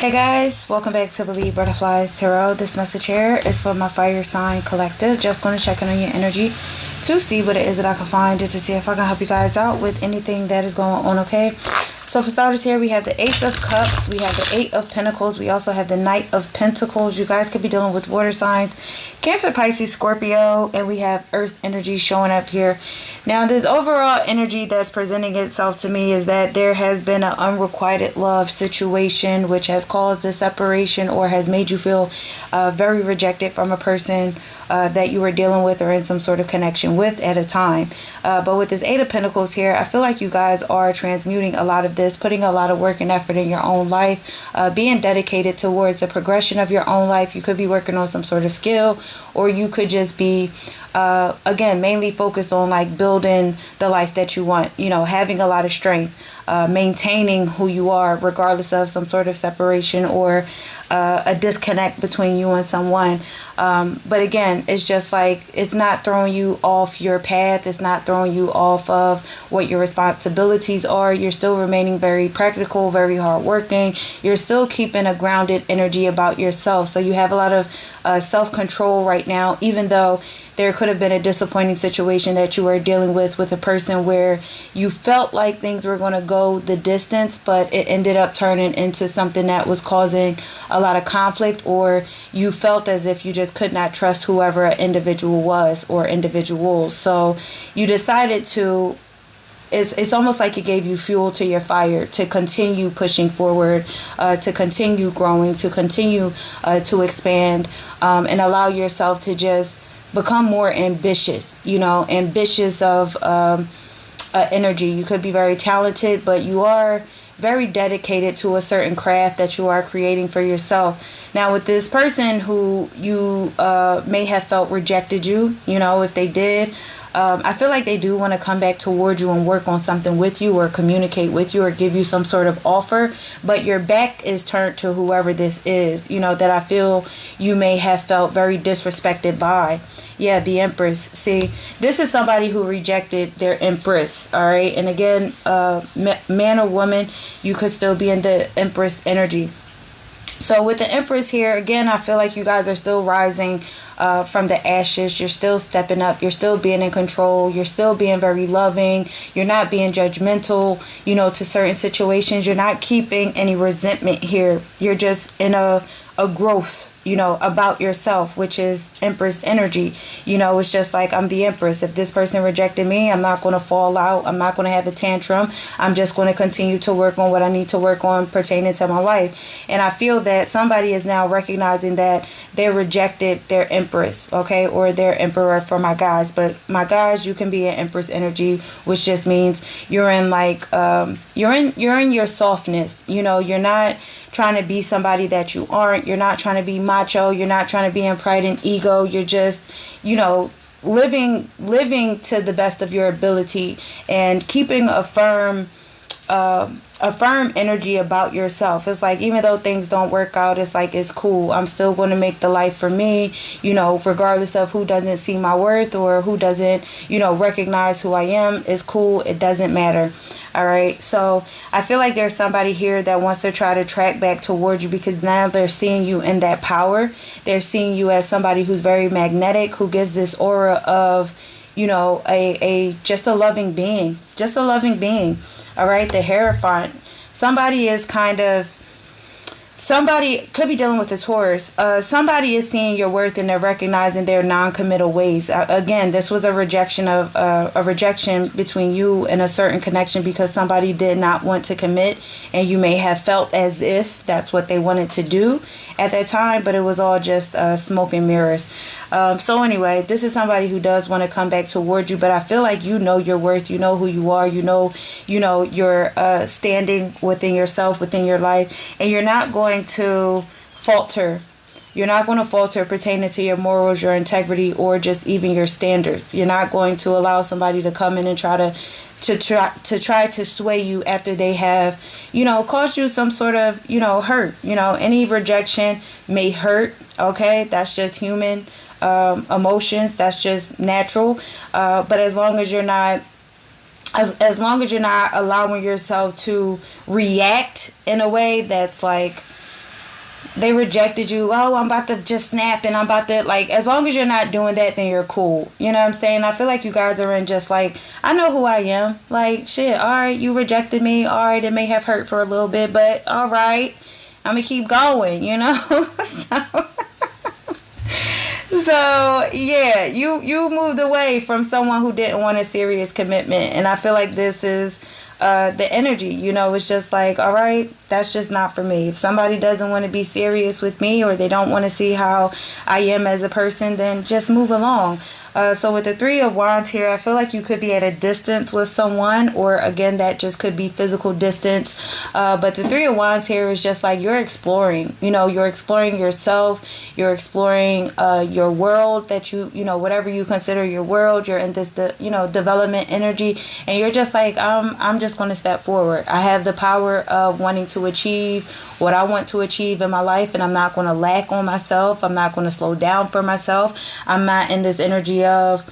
Hey guys, welcome back to Believe Butterflies Tarot. This message here is for my fire sign collective. Just going to check in on your energy to see what it is that I can find and to see if I can help you guys out with anything that is going on, okay? So for starters here, we have the Ace of Cups, we have the Eight of Pentacles, we also have the Knight of Pentacles. You guys could be dealing with water signs, Cancer, Pisces, Scorpio, and we have Earth energy showing up here. Now, this overall energy that's presenting itself to me is that there has been an unrequited love situation which has caused a separation or has made you feel very rejected from a person that you were dealing with or in some sort of connection with at a time. But with this Eight of Pentacles here, I feel like you guys are transmuting a lot of this, putting a lot of work and effort in your own life, being dedicated towards the progression of your own life. You could be working on some sort of skill, or you could just be again, mainly focused on like building the life that you want, you know, having a lot of strength, maintaining who you are regardless of some sort of separation or a disconnect between you and someone. But again, it's just like it's not throwing you off your path. It's not throwing you off of what your responsibilities are. You're still remaining very practical, very hardworking. You're still keeping a grounded energy about yourself. So you have a lot of self-control right now, even though there could have been a disappointing situation that you were dealing with a person where you felt like things were going to go the distance, but it ended up turning into something that was causing a lot of conflict, or you felt as if you just could not trust whoever an individual was or individuals. So you decided to, it's almost like it gave you fuel to your fire to continue pushing forward, to continue growing, to continue to expand, and allow yourself to just become more ambitious, you know, ambitious of energy. You could be very talented, but you are very dedicated to a certain craft that you are creating for yourself. Now, with this person who you may have felt rejected you, you know, if they did, I feel like they do want to come back toward you and work on something with you or communicate with you or give you some sort of offer, but your back is turned to whoever this is, you know, that I feel you may have felt very disrespected by. Yeah, the Empress. See, this is somebody who rejected their Empress, all right? And again, man or woman, you could still be in the Empress energy. So with the Empress here, again, I feel like you guys are still rising from the ashes. You're still stepping up. You're still being in control. You're still being very loving. You're not being judgmental, you know, to certain situations. You're not keeping any resentment here. You're just in a growth, you know, about yourself, which is Empress energy. You know, it's just like, I'm the Empress. If this person rejected me, I'm not going to fall out. I'm not going to have a tantrum. I'm just going to continue to work on what I need to work on pertaining to my life. And I feel that somebody is now recognizing that they rejected their Empress, okay, or their Emperor for my guys. But my guys, you can be an Empress energy, which just means you're in like, you're in your softness. You know, you're not trying to be somebody that you aren't. You're not trying to be macho. You're not trying to be in pride and ego. You're just, you know, living to the best of your ability and keeping a firm energy about yourself. It's like, even though things don't work out, it's like, it's cool. I'm still going to make the life for me, you know, regardless of who doesn't see my worth or who doesn't, you know, recognize who I am. It's cool. It doesn't matter. All right. So I feel like there's somebody here that wants to try to track back towards you because now they're seeing you in that power. They're seeing you as somebody who's very magnetic, who gives this aura of, you know, just a loving being, All right. The Hierophant. Somebody could be dealing with a Taurus. Somebody is seeing your worth and they're recognizing their non-committal ways. Again, this was a rejection between you and a certain connection because somebody did not want to commit, and you may have felt as if that's what they wanted to do at that time, but it was all just smoke and mirrors. So anyway, this is somebody who does want to come back towards you, but I feel like you know your worth, you know who you are, you know your standing within yourself, within your life, and you're not going to falter. You're not going to falter pertaining to your morals, your integrity, or just even your standards. You're not going to allow somebody to come in and try to sway you after they have, you know, caused you some sort of, you know, hurt. You know, any rejection may hurt. Okay, that's just human emotions. That's just natural. But as long as you're not allowing yourself to react in a way that's like they rejected you. Oh, I'm about to just snap and I'm about to, like, as long as you're not doing that, then you're cool. You know what I'm saying? I feel like you guys are in just like, I know who I am. Like, shit, all right, you rejected me. All right, it may have hurt for a little bit, but all right, I'm going to keep going, you know? So, yeah, you moved away from someone who didn't want a serious commitment. And I feel like this is the energy, you know. It's just like, all right, that's just not for me. If somebody doesn't want to be serious with me, or they don't want to see how I am as a person, then just move along. So with the Three of Wands here, I feel like you could be at a distance with someone, or again, that just could be physical distance. But the Three of Wands here is just like you're exploring, you know, you're exploring yourself, you're exploring your world, that you know, whatever you consider your world, you're in this, development energy, and you're just like, I'm just going to step forward. I have the power of wanting to achieve what I want to achieve in my life, and I'm not going to lack on myself. I'm not going to slow down for myself. I'm not in this energy of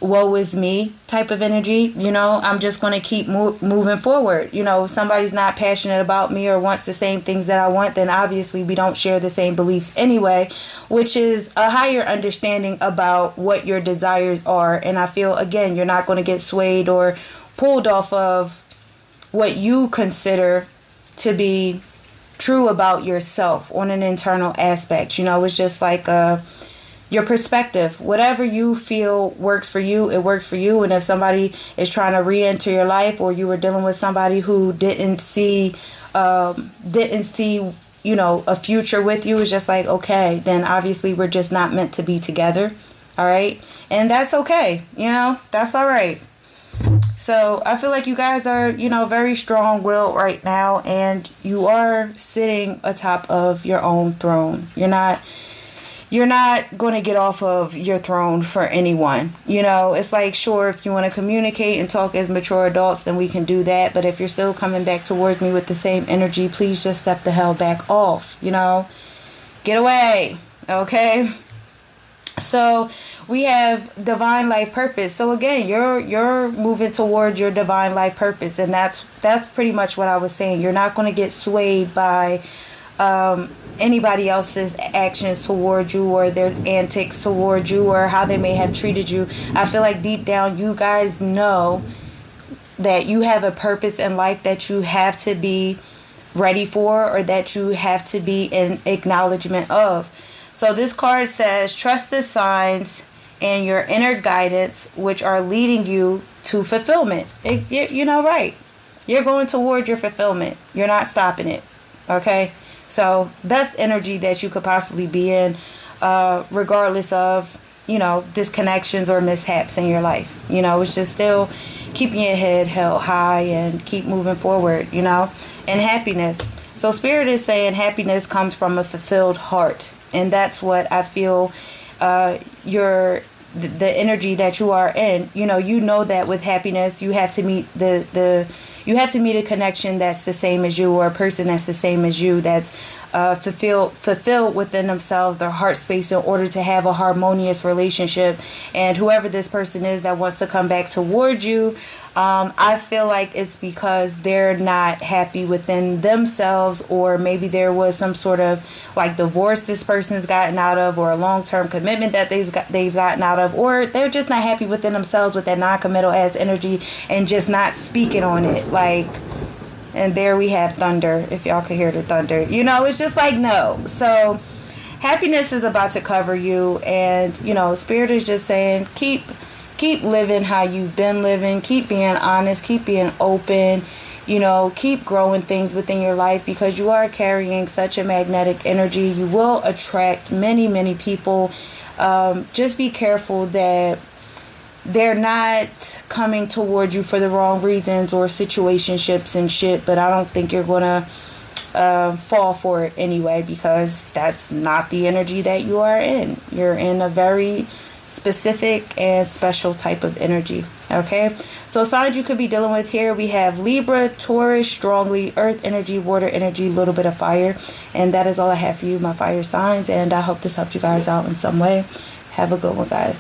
woe is me type of energy. You know, I'm just going to keep moving forward. You know, if somebody's not passionate about me or wants the same things that I want, then obviously we don't share the same beliefs anyway, which is a higher understanding about what your desires are. And I feel, again, you're not going to get swayed or pulled off of what you consider to be true about yourself on an internal aspect. You know, it's just like your perspective. Whatever you feel works for you, it works for you. And if somebody is trying to re-enter your life, or you were dealing with somebody who didn't see you know, a future with you, it's just like, okay, then obviously we're just not meant to be together. All right, and that's okay. You know, that's all right. So I feel like you guys are, you know, very strong-willed right now, and you are sitting atop of your own throne. You're not going to get off of your throne for anyone. You know, it's like, sure, if you want to communicate and talk as mature adults, then we can do that. But if you're still coming back towards me with the same energy, please just step the hell back off. You know, get away. Okay. So we have divine life purpose. So again, you're moving towards your divine life purpose, and that's pretty much what I was saying. You're not going to get swayed by anybody else's actions towards you, or their antics towards you, or how they may have treated you. I feel like deep down you guys know that you have a purpose in life that you have to be ready for, or that you have to be in acknowledgement of. So this card says, trust the signs and your inner guidance, which are leading you to fulfillment. You know, right? You're going towards your fulfillment. You're not stopping it. Okay? So best energy that you could possibly be in, regardless of, you know, disconnections or mishaps in your life. You know, it's just still keeping your head held high and keep moving forward, you know, and happiness. So Spirit is saying happiness comes from a fulfilled heart. And that's what I feel the energy that you are in. You know that with happiness you have to meet you have to meet a connection that's the same as you, or a person that's the same as you, that's fulfilled within themselves, their heart space, in order to have a harmonious relationship. And whoever this person is that wants to come back towards you, I feel like it's because they're not happy within themselves, or maybe there was some sort of like divorce this person's gotten out of, or a long-term commitment that they've gotten out of, or they're just not happy within themselves with that non-committal ass energy and just not speaking on it. Like, and there we have thunder, if y'all could hear the thunder. You know, it's just like, no. So happiness is about to cover you, and, you know, Spirit is just saying, keep living how you've been living. Keep being honest. Keep being open. You know, keep growing things within your life, because you are carrying such a magnetic energy. You will attract many, many people. Just be careful that they're not coming toward you for the wrong reasons, or situationships and shit. But I don't think you're going to fall for it anyway, because that's not the energy that you are in. You're in a very specific and special type of energy. Okay, so signs you could be dealing with here, we have Libra, Taurus, strongly earth energy, water energy, a little bit of fire. And that is all I have for you, my fire signs, and I hope this helped you guys out in some way. Have a good one, guys.